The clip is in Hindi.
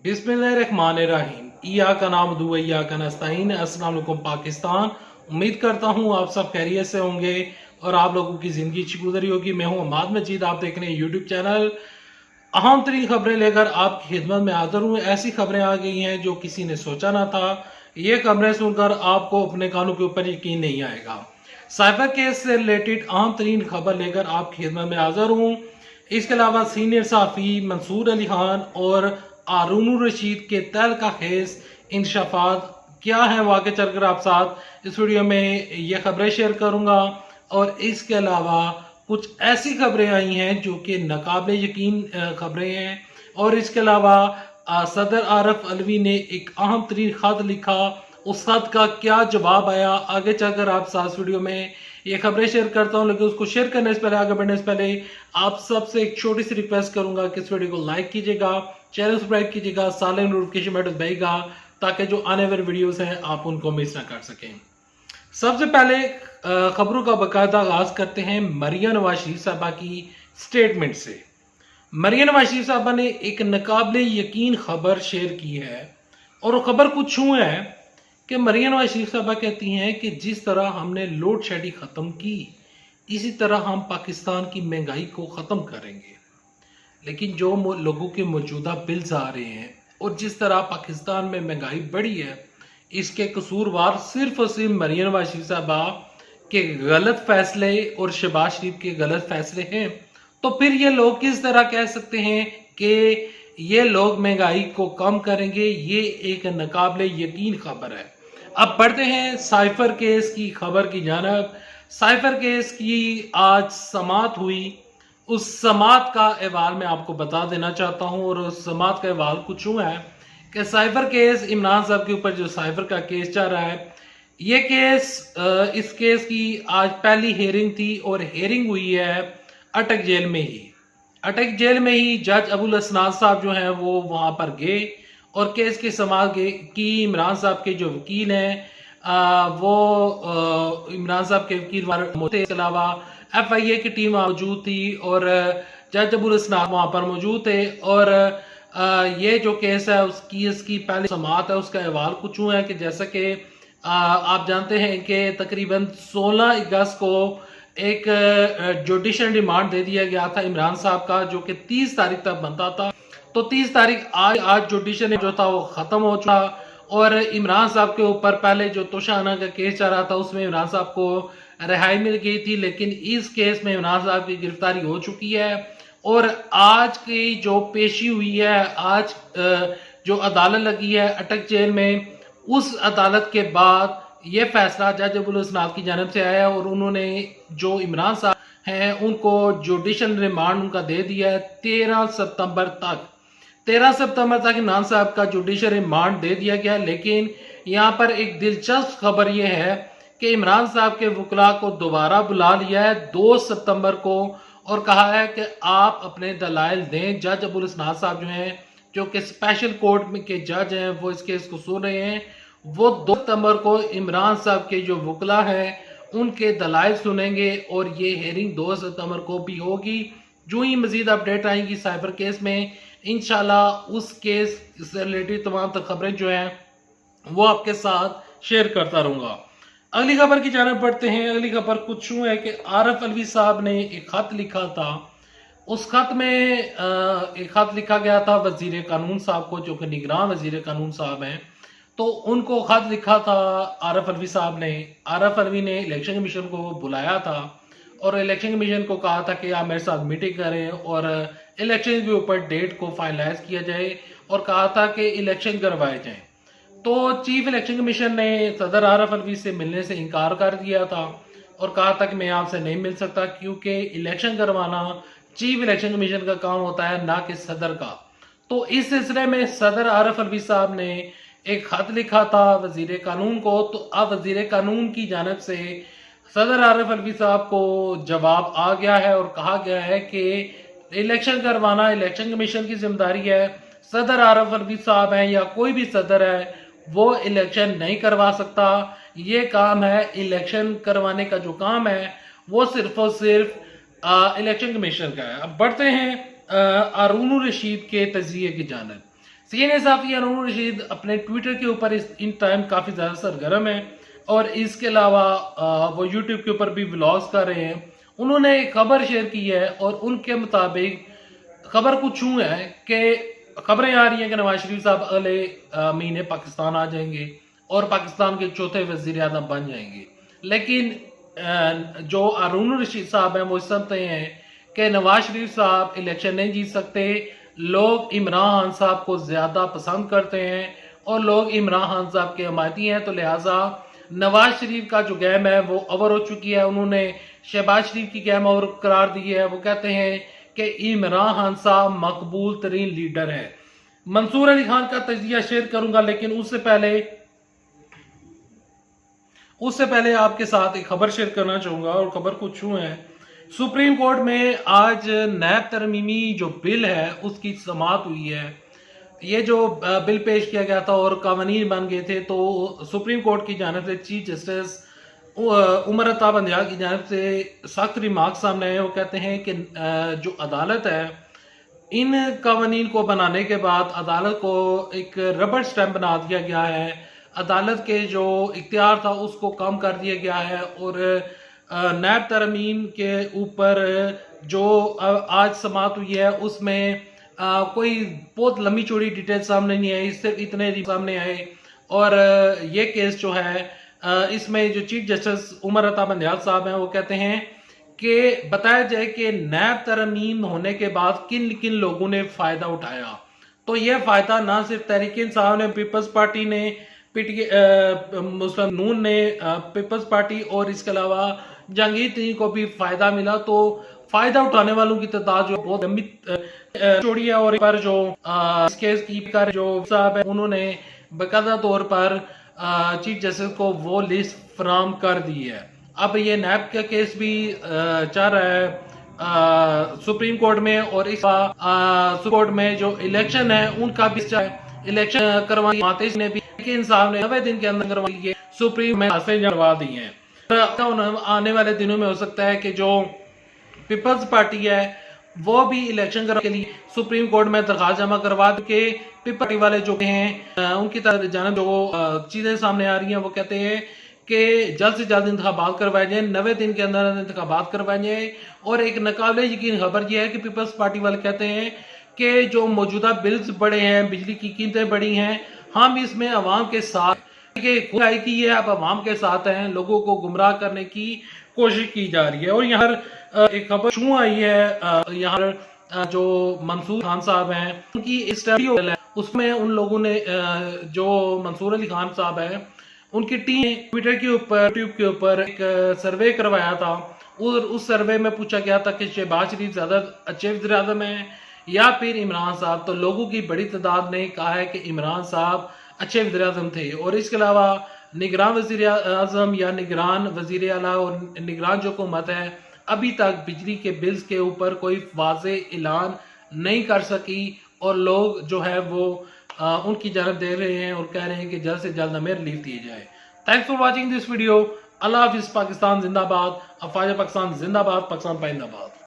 बिस्मिल्लाहिर्रहमानिर्रहीम। इय्याका नअबुदु व इय्याका नस्तईन। अस्सलाम वालेकुम पाकिस्तान। उम्मीद करता हूँ आप सब खैरियत से होंगे और आप लोगों की जिंदगी अच्छी गुजरी होगी। मैं हूँ अम्माद मजीद, आप देख रहे हैं यूट्यूब चैनल। अहम तरीन खबरें लेकर आपकी खिदमत में हाजिर हूँ। ऐसी खबरें आ गई हैं जो किसी ने सोचा ना था। ये खबरें सुनकर आपको अपने कानों के ऊपर यकीन नहीं आएगा। साइबर केस से रिलेटेड अहम तरीन खबर लेकर आपकी खिदमत में हाजिर हूँ। इसके अलावा सीनियर सहाफ़ी मंसूर अली खान और हारून रशीद के तल का खेस इंकशाफात क्या है, वाक़े चलकर आप साथ इस वीडियो में ये खबरें शेयर करूंगा। और इसके अलावा कुछ ऐसी खबरें आई हैं जो कि नाकाबिले यकीन खबरें हैं। और इसके अलावा सदर आरफ अलवी ने एक अहम तरीन खत लिखा, उस खत का क्या जवाब आया, आगे चलकर आप साथ वीडियो में ये खबरें शेयर करता हूं। लेकिन उसको शेयर करने से पहले, आगे बढ़ने से पहले आप सबसे एक छोटी सी रिक्वेस्ट करूंगा कि इस वीडियो को लाइक कीजिएगा, चैनल सब्सक्राइब कीजिएगा, साथ में नोटिफिकेशन बटन दबाइएगा ताकि जो आने वाले वीडियोस हैं आप उनको मिस ना कर सकें। सबसे पहले खबरों का बाकायदा आगाज करते हैं मरियम नवाज शरीफ साहबा की स्टेटमेंट से। मरियम नवाज शरीफ साहबा ने एक नाकाबिले यकीन खबर शेयर की है और वो खबर कुछ यूं है कि मरियम नवाज शरीफ साहबा कहती हैं कि जिस तरह हमने लोड शेडिंग खत्म की, इसी तरह हम पाकिस्तान की महंगाई को खत्म करेंगे। लेकिन जो लोगों के मौजूदा बिल्स आ रहे हैं और जिस तरह पाकिस्तान में महंगाई बढ़ी है, इसके कसूरवार सिर्फ और सिर्फ मरियम नवाज शरीफ साहबा के गलत फैसले और शहबाज शरीफ के गलत फैसले हैं। तो फिर ये लोग किस तरह कह सकते हैं कि ये लोग महंगाई को कम करेंगे? ये एक नाकाबिले यकीन खबर है। अब बढ़ते हैं साइफर केस की खबर की जानब। साइफर केस की आज समात हुई। उस समात का अहवाल मैं आपको बता देना चाहता हूं। और उस समात का अहवाल कुछ यूं है कि साइफर केस, इमरान साहब के ऊपर जो साइफर का केस चल रहा है, ये केस इस केस की आज पहली हेयरिंग थी और हेयरिंग हुई है अटक जेल में ही। अटक जेल में ही जज अबुल हसनान साहब जो हैं वो वहां पर गए और केस के समात की इमरान साहब के जो वकील हैं वो इमरान साहब के वकील, इसके अलावा FIA की टीम मौजूद थी और जज अबुल हसनान वहां पर मौजूद थे। और ये जो केस है उसकी इसकी पहली समात है। उसका अहवाल कुछ यूं है कि जैसा कि आप जानते हैं कि तकरीबन 16 अगस्त को एक जुडिशल रिमांड दे दिया गया था इमरान साहब का, जो कि 30 तारीख तक बनता था। तो 30 तारीख आज जुडिशल जो था वो खत्म हो चुका और इमरान साहब के ऊपर पहले जो तोशाना का केस चल रहा था उसमें इमरान साहब को रिहाई मिल गई थी। लेकिन इस केस में इमरान साहब की गिरफ्तारी हो चुकी है और आज की जो पेशी हुई है, आज जो अदालत लगी है अटक जेल में, उस अदालत के बाद ये फैसला जज अबुल हसनान की जानब से आया और उन्होंने जो इमरान साहब हैं उनको जुडिशल रिमांड उनका दे दिया है 13 सितंबर तक। 13 सितंबर तक इमरान साहब का जुडिशल रिमांड दे दिया गया। लेकिन यहाँ पर एक दिलचस्प खबर यह है कि इमरान साहब के वकला को दोबारा बुला लिया है 2 सितंबर को और कहा है कि आप अपने दलाइल दें। जज अबुल हसनान साहब जो हैं, जो कि स्पेशल कोर्ट में के जज हैं, वो इस केस को सुन रहे हैं। वो 2 सितंबर को इमरान साहब के जो वकला हैं उनके दलाइल सुनेंगे और ये हेयरिंग 2 सितंबर को भी होगी। जो ही मजीद अपडेट आएंगी साइबर केस में, इंशाल्लाह उस केस से रिलेटेड तमाम खबरें जो हैं वो आपके साथ शेयर करता रहूंगा। अगली खबर की जानब बढ़ते हैं। अगली खबर कुछ यूं है कि आरफ अलवी साहब ने एक खत लिखा था। उस खत में एक खत लिखा गया था वजीर कानून साहब को, जो कि निगरान वजीर कानून साहब हैं। तो उनको खत लिखा था आरफ अलवी साहब ने। आरफ अलवी ने इलेक्शन कमीशन को बुलाया था और इलेक्शन कमीशन को कहा था कि आप मेरे साथ मीटिंग करें और इलेक्शन के ऊपर डेट को फाइनलाइज किया जाए और कहा था कि इलेक्शन करवाए जाएं। तो चीफ इलेक्शन कमीशन ने सदर आरफ अलवी से मिलने से इनकार कर दिया था और कहा था कि मैं आपसे नहीं मिल सकता, क्योंकि इलेक्शन करवाना चीफ इलेक्शन कमीशन का काम होता है, ना कि सदर का। तो इस सिलसिले में सदर आरफ अलवी साहब ने एक खत लिखा था वजीर कानून को। तो अब वजीर कानून की जानब से सदर आरफ अलवी साहब को जवाब आ गया है और कहा गया है कि इलेक्शन करवाना इलेक्शन कमीशन की जिम्मेदारी है। सदर आरफ अलवी साहब हैं या कोई भी सदर है, वो इलेक्शन नहीं करवा सकता। ये काम है, इलेक्शन करवाने का जो काम है वो सिर्फ और सिर्फ इलेक्शन कमीशन का है। अब बढ़ते हैं हारून रशीद के तजिए की जानब। सीनियर साफी हारून रशीद अपने ट्विटर के ऊपर इन टाइम काफ़ी ज़्यादा सरगर्म है और इसके अलावा वो यूट्यूब के ऊपर भी व्लॉग्स कर रहे हैं। उन्होंने एक खबर शेयर की है और उनके मुताबिक खबर कुछ यूँ है कि खबरें आ रही हैं कि नवाज शरीफ साहब अगले महीने पाकिस्तान आ जाएंगे और पाकिस्तान के चौथे वज़ीर आज़म बन जाएंगे। लेकिन जो हारून रशीद साहब हैं वो समझते हैं कि नवाज शरीफ साहब इलेक्शन नहीं जीत सकते। लोग इमरान खान साहब को ज़्यादा पसंद करते हैं और लोग इमरान खान साहब के हमायती हैं, तो लिहाजा नवाज शरीफ का जो गेम है वो ओवर हो चुकी है। उन्होंने शहबाज शरीफ की गेम ओवर करार दी है। वो कहते हैं कि इमरान खान साहब मकबूल तरीन लीडर है। मंसूर अली खान का तजिया शेयर करूंगा, लेकिन उससे पहले आपके साथ एक खबर शेयर करना चाहूंगा और खबर कुछ यूं है। सुप्रीम कोर्ट में आज नैब तरमीमी जो बिल है उसकी समाअत हुई है। ये जो बिल पेश किया गया था और कानून बन गए थे, तो सुप्रीम कोर्ट की जानिब से चीफ जस्टिस उमर अता बंदियाल की जानिब से सख्त रिमार्क सामने आए। वो कहते हैं कि जो अदालत है, इन कानून को बनाने के बाद अदालत को एक रबर स्टैम्प बना दिया गया है। अदालत के जो इख्तियार था उसको कम कर दिया गया है और नैब तरमीम के ऊपर जो आज समाअत हुई है उसमें कोई बहुत लंबी चौड़ी डिटेल सामने नहीं आई, सिर्फ इतने सामने आए। और ये केस जो है इसमें जो चीफ जस्टिस उमर अता बंदियाल साहब हैं वो कहते हैं कि बताया जाए कि नैब तरमीम होने के बाद किन किन लोगों ने फायदा उठाया। तो यह फायदा ना सिर्फ तहरीक इंसाफ ने, पीपल्स पार्टी ने, मुस्लिम नून ने, पीपल्स पार्टी और इसके अलावा जहांगीर तरीन को भी फायदा मिला। तो फायदा उठाने वालों की तादाद जो बहुत लंबी चौड़ी है। और पर जो इस केस की कर जो साहब है उन्होंने बाकायदा तौर पर चीफ जस्टिस को वो लिस्ट फराम कर दी है। अब ये नैब का केस भी चल रहा है सुप्रीम कोर्ट में और इस सुप्रीम कोर्ट में जो इलेक्शन है उनका भी इलेक्शन करवाई ने भी इंसाफ ने 90 दिन के अंदर करवा लिए, सुप्रीम में करवा दी है। आने वाले दिनों में हो सकता है कि जो पीपल्स पार्टी है वो भी इलेक्शन करने के लिए सुप्रीम कोर्ट में दरखास्त जमा करवा के पीपल्स पार्टी वाले जो हैं उनकी तरफ जानब जो चीजें सामने आ रही हैं वो कहते हैं कि जल्द से जल्द इंतखाबात करवाए जाए, 90 दिन के अंदर इंतखाबात करवाए जाए। और एक नाकाबिले यकीन खबर यह है कि पीपल्स पार्टी वाले कहते हैं कि जो मौजूदा बिल्स बढ़े हैं, बिजली की कीमतें बढ़ी हैं, हम इसमें अवाम के साथ खुदाई की है, अब अवाम के साथ हैं, लोगों को गुमराह करने की कोशिश की जा रही है। और यहाँ एक खबर क्यों आई है, यहाँ जो मंसूर खान साहब हैं उनकी स्टडी है उसमें उन लोगों ने जो मंसूर अली खान साहब है उनकी टीम ट्विटर के ऊपर, यूट्यूब के ऊपर एक सर्वे करवाया था और उस सर्वे में पूछा गया था कि शहबाज शरीफ ज्यादा अच्छे वज़ीर आज़म हैं या फिर इमरान साहब। तो लोगों की बड़ी तादाद ने कहा है कि इमरान साहब अच्छे वज़ीर आज़म थे। और इसके अलावा निगरान वज़ीर आज़म या निगरान वज़ीर आला और निगरान जो हुकूमत है अभी तक बिजली के बिल्स के ऊपर कोई वाज़े ऐलान नहीं कर सकी और लोग जो है वो उनकी जानब दे रहे हैं और कह रहे हैं कि जल्द से जल्द हमें रिलीफ दी जाए। Thanks for watching this video. अल्लाह हाफिज़। पाकिस्तान जिंदाबाद। अफवाज पाकिस्तान जिंदाबाद। पाकिस्तान पाइंदाबाद।